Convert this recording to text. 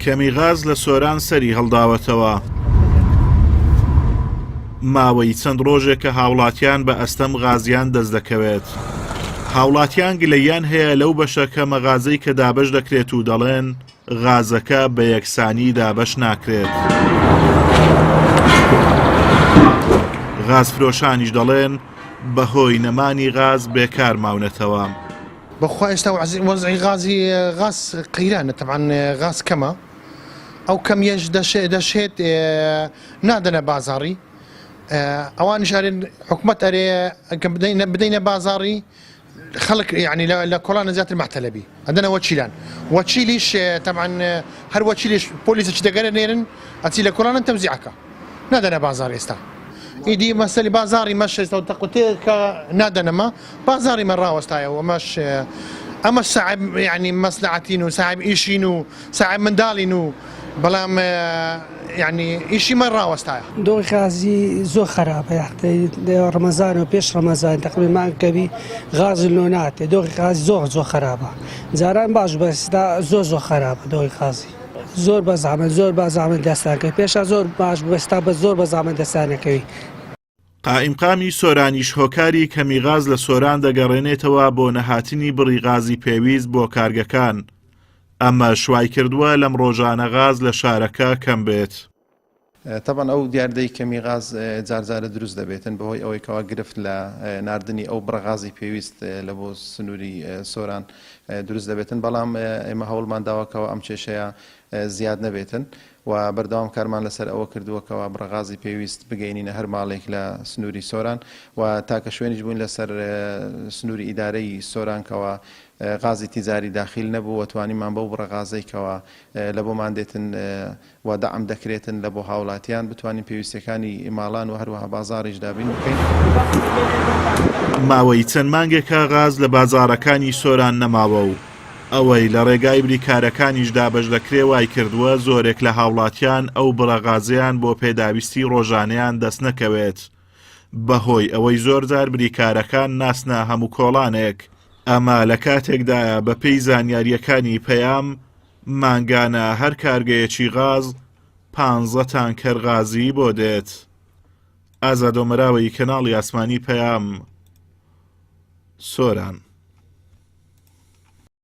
کەمی غاز لە سۆران سەری هەڵداوەتەوە. ماوەی چەند ڕۆژێک کە هاوڵاتیان بە ئەستەم غازیان دەست دەکەوێت. هاوڵاتیان گلەیان هەیە لەو بەشە کە مەغازەی کە دابەش دەکرێت و دەڵێن غازەکە بە یەکسانی دابەش ناکرێت. غازفرۆشانیش دەڵێن بەهۆی نەمانی غاز بێکار ماونەتەوە. بەخوا ئێستا وەزعی غاز قەیرانە طبعاً غاز کەمە ئەو کەمیەش دەشێت نادەنە بازاڕی ئەوانیش ئەرێن حکومەت ئەرێ بدەینە بازاڕی خەڵک یعنی لە کۆڵانە زیاتر مەحتەلەبی ئەدەنە وەچیلان وەچیلیش طبعاً هەر وەچیلیش پۆلیسە دەگەرێنێرن ئەچی لە کۆڵانە تەوزیعەکە نادەنە بازار ئێستا ئیدی مەسەلی بازاری مەش ئێستا تەقوتێکە نادەنەمە بازاری مە ڕاوەستایەوە ئەمە ساعب یعنی مەسلحەتین و ساعب ئیشین و ساعب منداڵین و بەڵام یعنی ئیشی مە ڕاوەستایە. دۆی غازی زۆر خراپە ڕەمەزان و پێش ڕەمەزان تقریبا مانکەوی غازی لۆ ناتێ دۆی غازی زۆر خراپە جاران باش بەستا زۆر خراپە دۆی غازی زۆر بەزامن دەستانکە پێشە زۆر باش بەستا بە زۆر بەزامن دەستانەکەوی. قائیمقامی سۆرانیش هۆکاری کەمی غاز لە سۆران دەگەڕێنێتەوە بۆ نەهاتنی بڕی غازی پێویست بۆ کارگەکان. ئەمە شوای کردووە لەم ڕۆژانە غاز لە شارەکە کەم بێت. طبعا ئەو دیاردەی کەمی غاز جارجارە دروست دەبێتن بەهۆی ئەوەی کەوا گرفت لە ناردنی ئەو بڕغازی پێویست لە بۆ سنووری سۆران دروست دەبێتن بەڵام ئێمە هەوڵمان داوەکەوە ئەم کێشەیە زیاد نەبێتن و بەردەوام کارمان لەسەر ئەوە کردووەکەوە بڕغازی پێویست بگەینینە هەر ماڵێک لە سنووری سۆران و تاکە شوێنیش بووین لەسەر سنووری ئیدارەی سۆرانکەوە غازی تیزاری داخل نەبوو وەتوانیمان بەو بڕغازەیەکەوە لە بۆمان دێتن و دەعم دەکرێتن لە بۆ هاوڵاتیان بتوانین پێویستەکانی ماڵان و هەروەها بازاڕیش دابین بکەین. ماوەی چەند مانگێکە غاز لە بازاڕەکانی سۆران نەماوە و ئەوەی لە ڕێگای بریکارەکانیش دابەش دەکرێ وای کردووە زۆرێک لە هاوڵاتیان ئەو بڕەغازیان بۆ پێداویستی ڕۆژانەیان دەست نەکەوێت بەهۆی ئەوەی زۆرجار بریکارەکان ناسنە هەموو کۆڵانێک. ئەمە لە کاتێکدایە بە پێی زانیاریەکانی پەیام مانگانە هەر کارگەیەکی غاز 15 تانکەر غازی بۆ دێت. ئازادۆمەراوی کەناڵی ئاسمانی پەیام سۆران.